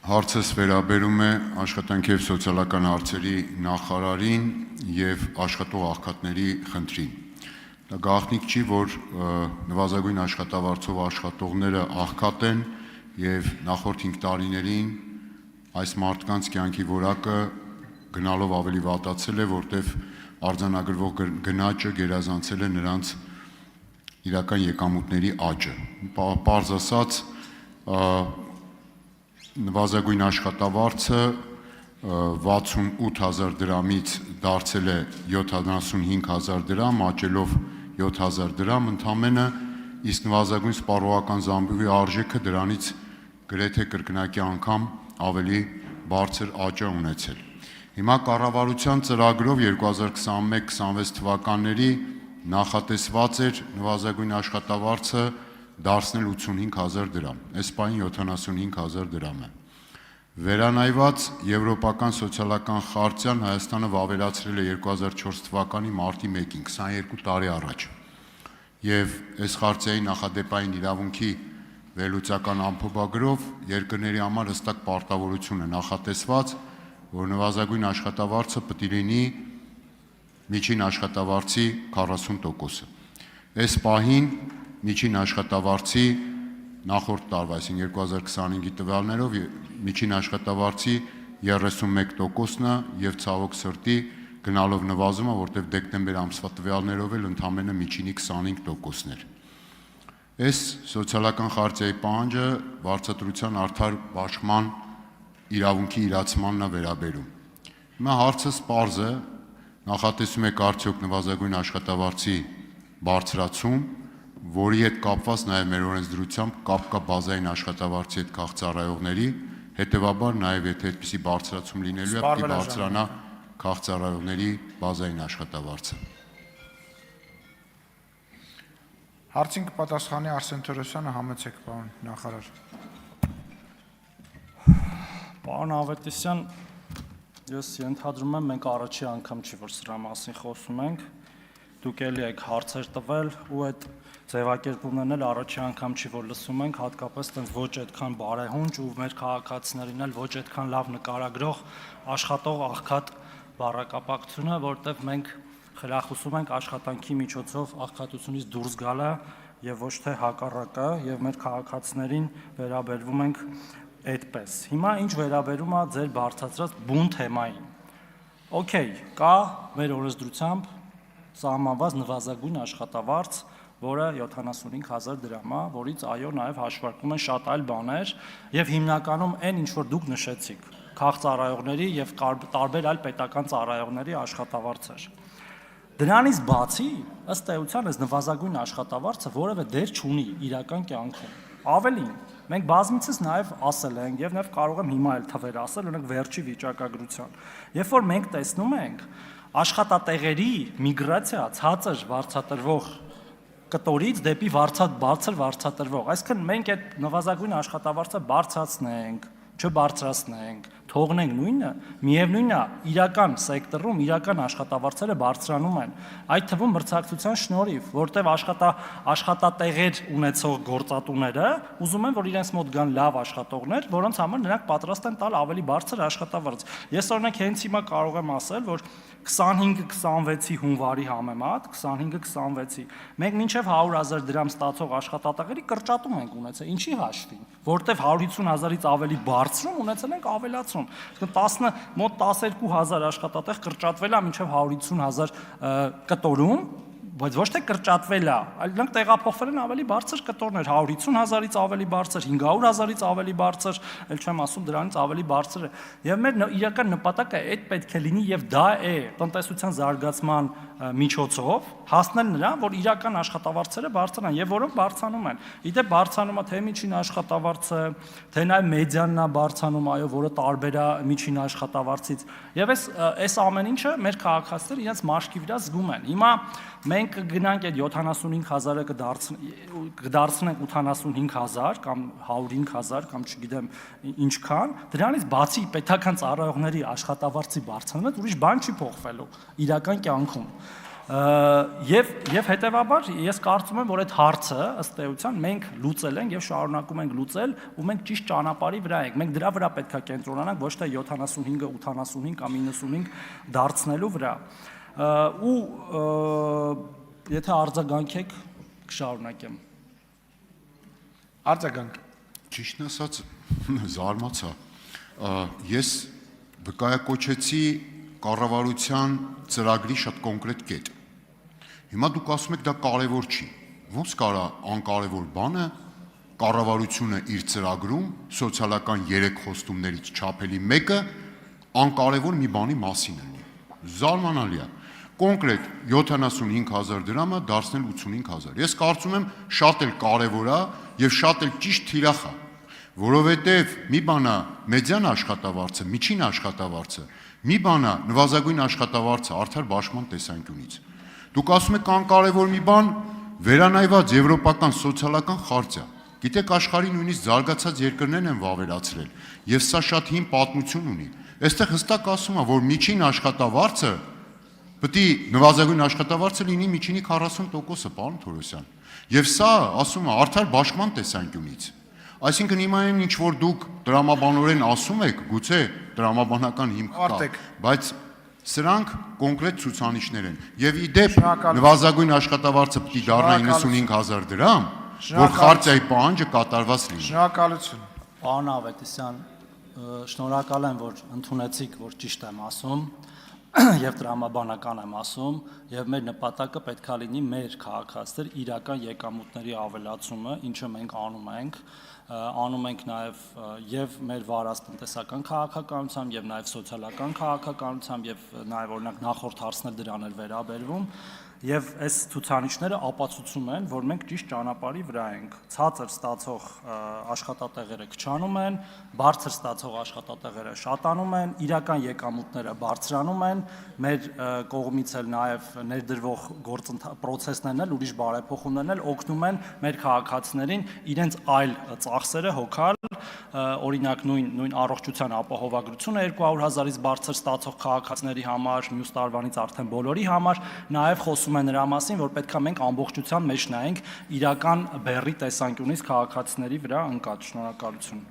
Հարցս վերաբերում է աշխատանքի և սոցիալական հարցերի նախարարին և աշխատող աղքատների խնդրին։ Դա գաղտնիք չի, որ նվազագույն աշխատավարձով աշխատողները աղքատ են և նախորդ 5 տարիներին այս մարդկանց կյանքի որակը գնալով ավելի վատացել է, որտև արձանագրվող գնաճը գերազանցել է նրանց իրական եկամուտների աճը։ Պարզ ասած, նվազագույն աշխատավարձը 68,000 դրամից դարձել է 75,000 դրամ, աճելով 7,000 դրամ ընդամենը, իսկ նվազագույն սպառողական զամբյուղի արժեքը դրանից գրեթե կրկնակի անգամ ավելի բարձր աճ է ունեցել։ Հիմա կառավարության ծրագրով 2021-26 թվականների նախատեսված էր նվազագույն աշխատավարձը դարձնել 85,000 դրամ, այս պահին 75,000 դրամ է։ Վերանայված եվրոպական սոցիալական խարտիան Հայաստանը վավերացրել է 2004 թվականի մարտի 1-ին, 22 տարի առաջ, և այս խարտիայի նախադեպային իրավունքի վերլուծական ամփոփագրով երկրների համար հստակ պարտավորություն է նախատեսված, որ նվազագույն աշխատավարձը պետք է լինի միջին աշխատավարձի 40%-ը։ Այս պահին միջին աշխատավարձի նախորդ տարվա, այսինքն 2025-ի տվյալներով միջին աշխատավարձի 31%-ն է և ցավոք սրտի գնալով նվազում է, որտև դեկտեմբեր ամսվա տվյալներով էլ ընդամենը միջինի 25%-ն էր։ Այս սոցիալական խարտիայի պահանջը վարձատրության արդար բաշխման իրավունքի իրացմանն է վերաբերում։ Հիմա հարցս պարզ է, նախատեսում եք արդյոք նվազագույն աշխատավարձի բարձրացում, որի հետ կապված նաև մեր օրենսդրությամբ կապ կա բազային աշխատավարձի հետ քաղծառայողների, հետևաբար նաև եթե այդպիսի բարձրացում լինելու է, պետք է բարձրանա քաղծառայողների բազային աշխատավարձը։ Հարցին կպատասխանի Արսեն Թորոսյանը, համեցեք, պարոն նախարար։ Պարոն Ավետիսյան, ես ենթադրում եմ, մենք առաջի անգամ չի, որ սրա մասին խոսում ենք, դուք էլի եք հարցեր տվել ու այդ ձևակերպումներն էլ առաջի անգամ չի, որ լսում ենք, հատկապես տենց ոչ այդքան բարեհունչ ու մեր քաղաքացիներին էլ ոչ այդքան լավ նկարագրող աշխատող աղքատ բառակապակցությունը, որտեղ մենք խրախուսում ենք աշխատանքի միջոցով աղքատությունից դուրս գալը եւ ոչ թե հակառակը, եւ մեր քաղաքացիներին վերաբերվում ենք այդպես։ Հիմա ինչ վերաբերում է ձեր բարձրացրած բուն թեմային։ Okay, կա մեր օրենսդրությամբ սահմանված նվազագույն աշխատավարձ, որը 75,000 դրամ է, որից այո նաև հաշվարկվում են շատ այլ բաներ եւ հիմնականում այն ինչ որ դուք նշեցիք, քաղծառայողների եւ տարբեր այլ պետական ծառայողների աշխատավարձեր։ Դրանից բացի, ըստ էության, այս նվազագույն աշխատավարձը որևէ դեր չունի իրական կյանքում։ Ավելին, մենք բազմիցս նաև ասել ենք եւ նաև կարող եմ հիմա էլ թվեր ասել, օրինակ վերջի վիճակագրության։ Երբ որ մենք տեսնում ենք աշխատատեղերի միգրացիա ցածր վարձատրվող կտորից դեպի բարձր վարձատրվող, այսինքն մենք այդ նվազագույն աշխատավարձը բարձրացնենք, չբարձրացնենք, թողնենք նույնը, միևնույնն է, իրական սեկտորում իրական աշխատավարձերը բարձրանում են, այդ թվում մրցակցության շնորհիվ, որտեղ աշխատատեղեր ունեցող գործատուները ուզում են, որ իրենց մոտ գան լավ աշխատողներ, որոնց համար նրանք պատրաստ են տալ ավելի բարձր աշխատավարձ։ Ես օրինակ հենց հիմա կարող եմ ասել, որ 25-26-ի հունվարի համեմատ, 25-26-ի, մենք մինչև 100,000 դրամ ստացող աշխատատեղերի կրճատում ենք ունեցել, ինչի հաշվին, որտեղ 150,000-ից ավելի բարձրում ունեցել ենք ավելացում, մոտ 12,000 աշխատատեղ կրճատվել է մինչև 150,000 կտորում, բայց ոչ թե կրճատվել է, այլ նրանք տեղափոխվել են ավելի բարձր կտորներ, 150,000-ից ավելի բարձր, 500,000-ից ավելի բարձր, ել չեմ ասում դրանից ավելի բարձր է։ Եվ մեր իրական նպատակը այդ պետք է լինի եւ դա է տնտեսության զարգացման միջոցով հասնել նրան, որ իրական աշխատավարձերը բարձրանան եւ որոնք բարձրանում են։ Իդեպ բարձրանում է թե միջին աշխատավարձը, թե նաեւ մեդիանն է բարձրանում, այո, որը տարբեր է միջին աշխատավարձից։ Եվ այս ամեն ինչը մեր քաղաքացիները իրենց մաշկի վրա զգում են։ Հիմա մենք կգնանք այդ 75,000-ը կդարձնենք 85,000 կամ 105,000 կամ չգիտեմ ինչքան, դրանից բացի պետական ծառայողների աշխատավարձի բարձրացումը ուրիշ բան չի փոխվելու իրական կյանքում։ Եվ հետեւաբար ես կարծում եմ, որ այդ հարցը ըստ էության մենք լուծել ենք եւ շարունակում ենք լուծել ու մենք ճիշտ ճանապարհի վրա ենք։ Մենք դրա վրա պետք է կենտրոնանանք, ոչ թե 75-ը 85 կամ 95 դարձնելու վրա։ Ու եթե արձագանքեք, կշարունակեմ։ Արձագանք։ Ճիշտն ասած, զարմացա։ Ես վկայակոչեցի կառավարության ծրագրի շատ կոնկրետ կետ։ Հիմա դուք ասում եք դա կարևոր չի։ Ոնց կարա անկարևոր բանը կառավարությունը իր ծրագրում սոցիալական 3 խոստումներից չափելի մեկը անկարևոր մի բանի մասին լինի։ Զարմանալի է։ Կոնկրետ 75000 դրամը դարձնել 85000։ Ես կարծում եմ շատ էլ կարևոր է եւ շատ էլ ճիշտ թիրախ է, որովհետեւ մի բան է մեդիան աշխատավարձը, միջին աշխատավարձը, մի բան է նվազագույն աշխատավարձը արդար բաշխման տեսանկյունից։ Դուք ասում եք անկարևոր մի բան վերանայված եվրոպական սոցիալական խարտիա։ Գիտեք, աշխարհի նույնիսկ զարգացած երկրներն են վավերացրել եւ սա շատ հին պատմություն ունի։ Այստեղ հստակ ասում է, որ միջին աշխատավարձը պետք է նվազագույն աշխատավարձը լինի միջինի 40%-ը, պարոն Թորոսյան։ Եվ սա ասում է արդար բաշխման տեսանկյունից։ Այսինքն հիմա այն ինչ որ դուք դրամաբանորեն ասում եք, գուցե դրամաբանական հիմք կա, բայց սրանք կոնկրետ ցուցանիշներ են։ Եվ ի դեպ նվազագույն աշխատավարձը պետք է դառնա 95000 դրամ, որ խարտիայի պահանջը կատարված լինի։ Շնորհակալություն։ Պարոն Ավետիսյան, շնորհակալ եմ, որ ընդունեցիք, որ ճիշտ եմ ասում եւ տրամաբանական եմ ասում, եւ մեր նպատակը պետքա լինի մեր քաղաքացիներ իրական եկամուտների ավելացումը, ինչը մենք անում ենք նաեւ եւ մեր վարած տնտեսական քաղաքականությամբ եւ նաեւ սոցիալական քաղաքականությամբ եւ նաեւ օրինակ նախորդ հարցն էլ դրան էր վերաբերվում եւ այս ցուցանիշները ապացուցում են, որ մենք ճիշտ ճանապարհի վրա ենք։ Ցածր ստացող աշխատատեղերը քչանում են, բարձր ստացող աշխատատեղերը շատանում են, իրական եկամուտները բարձրանում են, մեր կողմից էլ նաեւ ներդրվող պրոցեսներն էլ ուրիշ բարեփոխումներն էլ օգնում են մեր քաղաքացիներին իրենց այլ ծախսերը հոգալ, օրինակ նույն առողջության ապահովագրությունը 200,000-ից բարձր ստացող քաղաքացիների համար, մյուս տարվանից արդեն բոլորի համար, նաեւ խոսում է նրա մասին, որ պետքա մենք ամբողջության մեջ նայենք իրական բեռի տեսանկյունից քաղաքացիների վրա ընկած։ Շնորհակալություն։